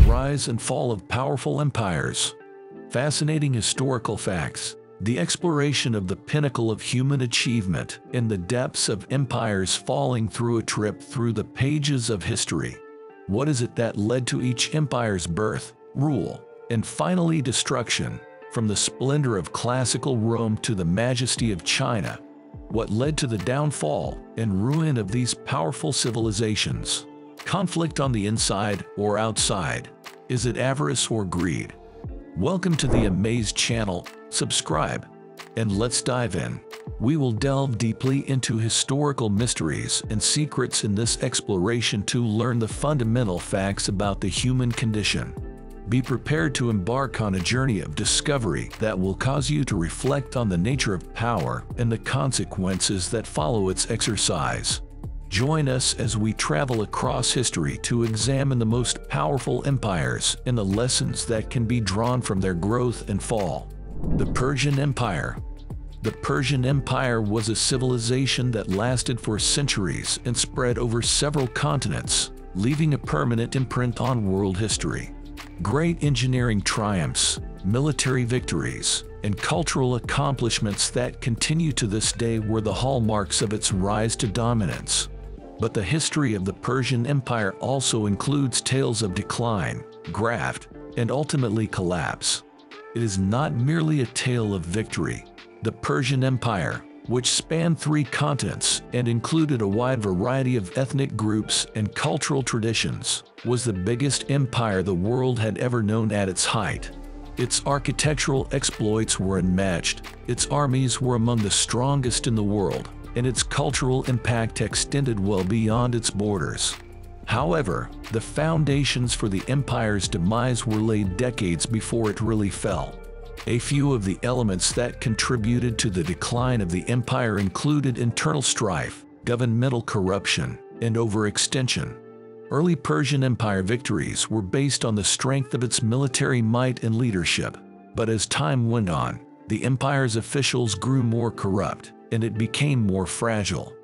rise and fall of powerful empires. Fascinating historical facts. The exploration of the pinnacle of human achievement in the depths of empires falling through a trip through the pages of history. What is it that led to each empire's birth, rule, and finally destruction? From the splendor of classical Rome to the majesty of China. What led to the downfall and ruin of these powerful civilizations? Conflict on the inside or outside? Is it avarice or greed? Welcome to the Amaze channel. Subscribe, and let's dive in. We will delve deeply into historical mysteries and secrets in this exploration to learn the fundamental facts about the human condition. Be prepared to embark on a journey of discovery that will cause you to reflect on the nature of power and the consequences that follow its exercise. Join us as we travel across history to examine the most powerful empires and the lessons that can be drawn from their growth and fall. The Persian Empire. The Persian Empire was a civilization that lasted for centuries and spread over several continents, leaving a permanent imprint on world history. Great engineering triumphs, military victories, and cultural accomplishments that continue to this day were the hallmarks of its rise to dominance. But the history of the Persian Empire also includes tales of decline, graft, and ultimately collapse. It is not merely a tale of victory. The Persian Empire, which spanned 3 continents and included a wide variety of ethnic groups and cultural traditions, was the biggest empire the world had ever known at its height. Its architectural exploits were unmatched, its armies were among the strongest in the world, and its cultural impact extended well beyond its borders. However, the foundations for the empire's demise were laid decades before it really fell. A few of the elements that contributed to the decline of the empire included internal strife, governmental corruption, and overextension. Early Persian Empire victories were based on the strength of its military might and leadership, but as time went on, the empire's officials grew more corrupt, and it became more fragile.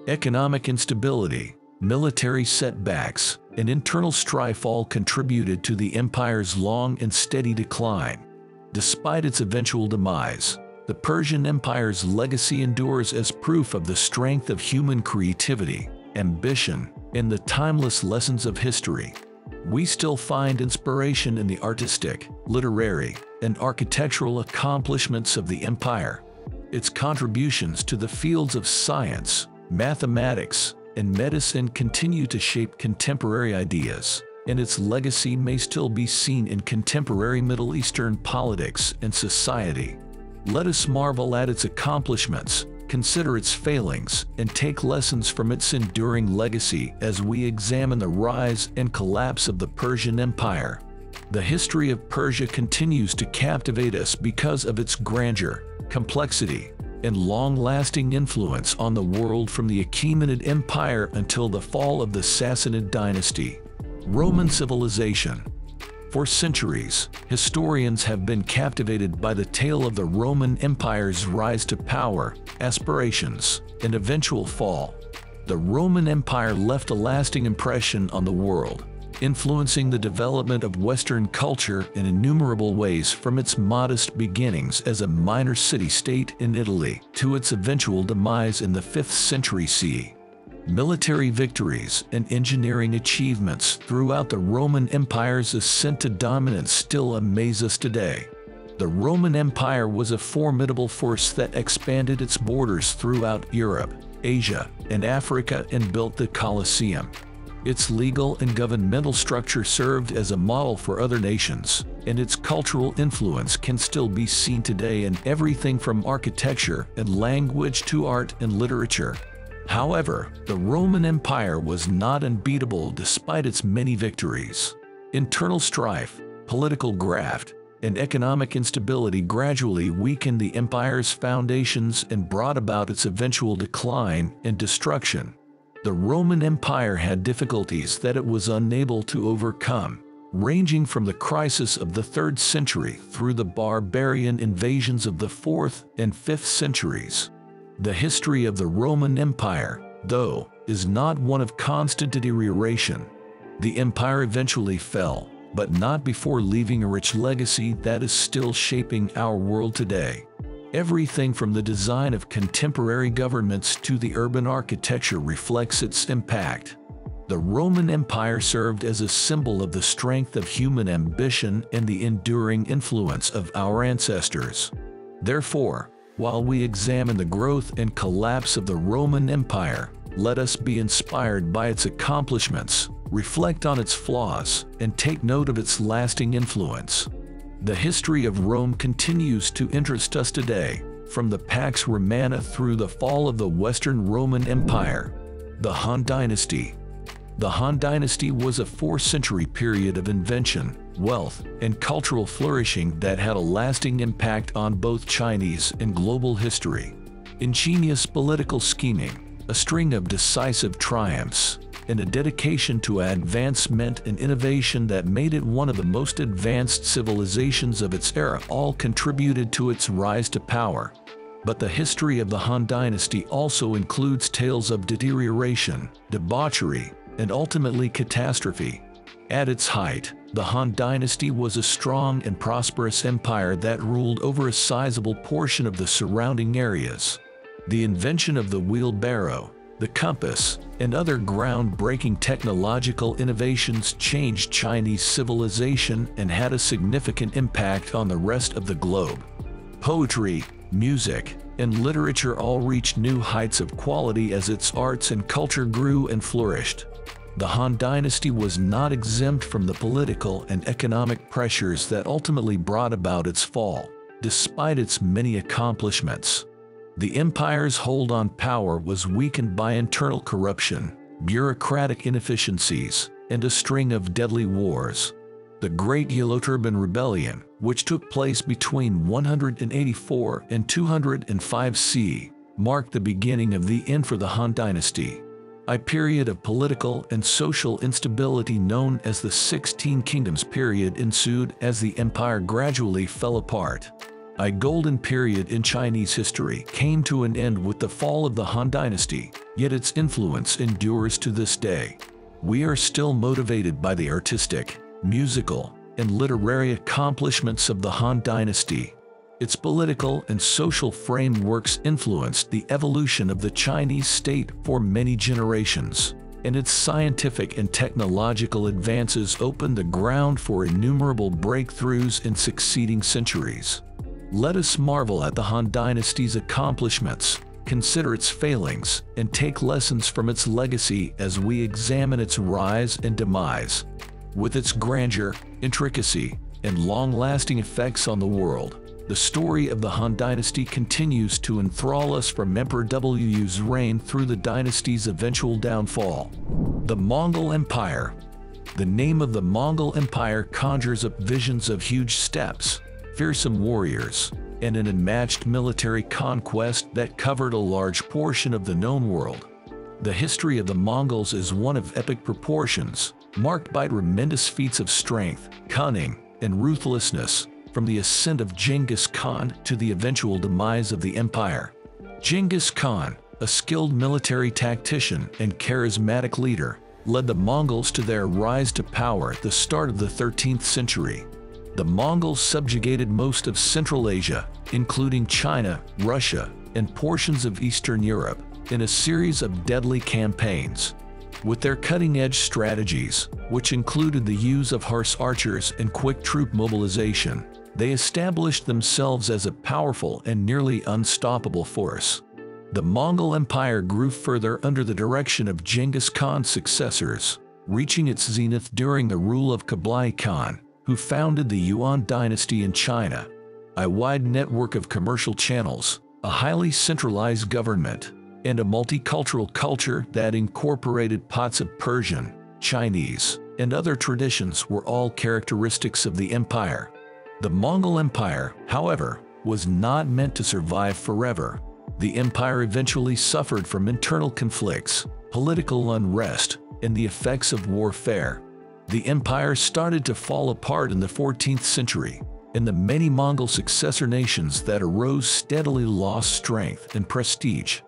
Economic instability, military setbacks, and internal strife all contributed to the empire's long and steady decline. Despite its eventual demise, the Persian Empire's legacy endures as proof of the strength of human creativity, ambition, and the timeless lessons of history. We still find inspiration in the artistic, literary, and architectural accomplishments of the empire. Its contributions to the fields of science, mathematics, and medicine continue to shape contemporary ideas, and its legacy may still be seen in contemporary Middle Eastern politics and society. Let us marvel at its accomplishments, consider its failings, and take lessons from its enduring legacy as we examine the rise and collapse of the Persian Empire. The history of Persia continues to captivate us because of its grandeur, complexity, and long-lasting influence on the world from the Achaemenid Empire until the fall of the Sassanid dynasty. Roman civilization. For centuries, historians have been captivated by the tale of the Roman Empire's rise to power, aspirations, and eventual fall. The Roman Empire left a lasting impression on the world, influencing the development of Western culture in innumerable ways, from its modest beginnings as a minor city-state in Italy to its eventual demise in the 5th century CE. Military victories and engineering achievements throughout the Roman Empire's ascent to dominance still amaze us today. The Roman Empire was a formidable force that expanded its borders throughout Europe, Asia, and Africa and built the Colosseum. Its legal and governmental structure served as a model for other nations, and its cultural influence can still be seen today in everything from architecture and language to art and literature. However, the Roman Empire was not unbeatable despite its many victories. Internal strife, political graft, and economic instability gradually weakened the empire's foundations and brought about its eventual decline and destruction. The Roman Empire had difficulties that it was unable to overcome, ranging from the crisis of the 3rd century through the barbarian invasions of the 4th and 5th centuries. The history of the Roman Empire, though, is not one of constant deterioration. The empire eventually fell, but not before leaving a rich legacy that is still shaping our world today. Everything from the design of contemporary governments to the urban architecture reflects its impact. The Roman Empire served as a symbol of the strength of human ambition and the enduring influence of our ancestors. Therefore, while we examine the growth and collapse of the Roman Empire, let us be inspired by its accomplishments, reflect on its flaws, and take note of its lasting influence. The history of Rome continues to interest us today, from the Pax Romana through the fall of the Western Roman Empire. The Han Dynasty. The Han Dynasty was a 4th-century period of invention, wealth, and cultural flourishing that had a lasting impact on both Chinese and global history. Ingenious political scheming, a string of decisive triumphs, and a dedication to advancement and innovation that made it one of the most advanced civilizations of its era all contributed to its rise to power. But the history of the Han Dynasty also includes tales of deterioration, debauchery, and ultimately catastrophe. At its height, the Han Dynasty was a strong and prosperous empire that ruled over a sizable portion of the surrounding areas. The invention of the wheelbarrow, the compass, and other groundbreaking technological innovations changed Chinese civilization and had a significant impact on the rest of the globe. Poetry, music, and literature all reached new heights of quality as its arts and culture grew and flourished. The Han Dynasty was not exempt from the political and economic pressures that ultimately brought about its fall, despite its many accomplishments. The empire's hold on power was weakened by internal corruption, bureaucratic inefficiencies, and a string of deadly wars. The Great Yellow Turban Rebellion, which took place between 184 and 205 CE, marked the beginning of the end for the Han Dynasty. A period of political and social instability known as the 16 Kingdoms period ensued as the empire gradually fell apart. A golden period in Chinese history came to an end with the fall of the Han Dynasty, yet its influence endures to this day. We are still motivated by the artistic, musical, and literary accomplishments of the Han Dynasty. Its political and social frameworks influenced the evolution of the Chinese state for many generations, and its scientific and technological advances opened the ground for innumerable breakthroughs in succeeding centuries. Let us marvel at the Han Dynasty's accomplishments, consider its failings, and take lessons from its legacy as we examine its rise and demise. With its grandeur, intricacy, and long-lasting effects on the world, the story of the Han Dynasty continues to enthrall us from Emperor Wu's reign through the dynasty's eventual downfall. The Mongol Empire. The name of the Mongol Empire conjures up visions of huge steppes, fearsome warriors, and an unmatched military conquest that covered a large portion of the known world. The history of the Mongols is one of epic proportions, marked by tremendous feats of strength, cunning, and ruthlessness, from the ascent of Genghis Khan to the eventual demise of the empire. Genghis Khan, a skilled military tactician and charismatic leader, led the Mongols to their rise to power at the start of the 13th century. The Mongols subjugated most of Central Asia, including China, Russia, and portions of Eastern Europe, in a series of deadly campaigns. With their cutting-edge strategies, which included the use of horse archers and quick troop mobilization, they established themselves as a powerful and nearly unstoppable force. The Mongol Empire grew further under the direction of Genghis Khan's successors, reaching its zenith during the rule of Kublai Khan, who founded the Yuan dynasty in China. A wide network of commercial channels, a highly centralized government, and a multicultural culture that incorporated pots of Persian, Chinese, and other traditions were all characteristics of the empire. The Mongol Empire, however, was not meant to survive forever. The empire eventually suffered from internal conflicts, political unrest, and the effects of warfare. The empire started to fall apart in the 14th century, and the many Mongol successor nations that arose steadily lost strength and prestige.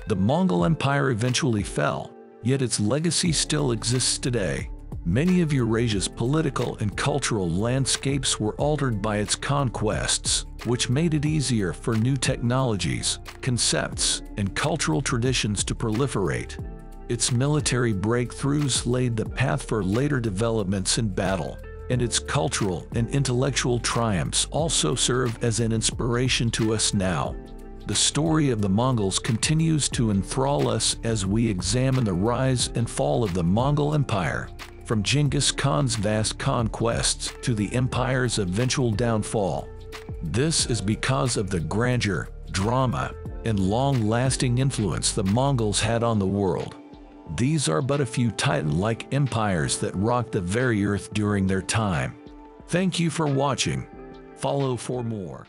The Mongol Empire eventually fell, yet its legacy still exists today. Many of Eurasia's political and cultural landscapes were altered by its conquests, which made it easier for new technologies, concepts, and cultural traditions to proliferate. Its military breakthroughs laid the path for later developments in battle, and its cultural and intellectual triumphs also serve as an inspiration to us now. The story of the Mongols continues to enthrall us as we examine the rise and fall of the Mongol Empire, from Genghis Khan's vast conquests to the empire's eventual downfall. This is because of the grandeur, drama, and long-lasting influence the Mongols had on the world. These are but a few titan-like empires that rocked the very earth during their time. Thank you for watching. Follow for more.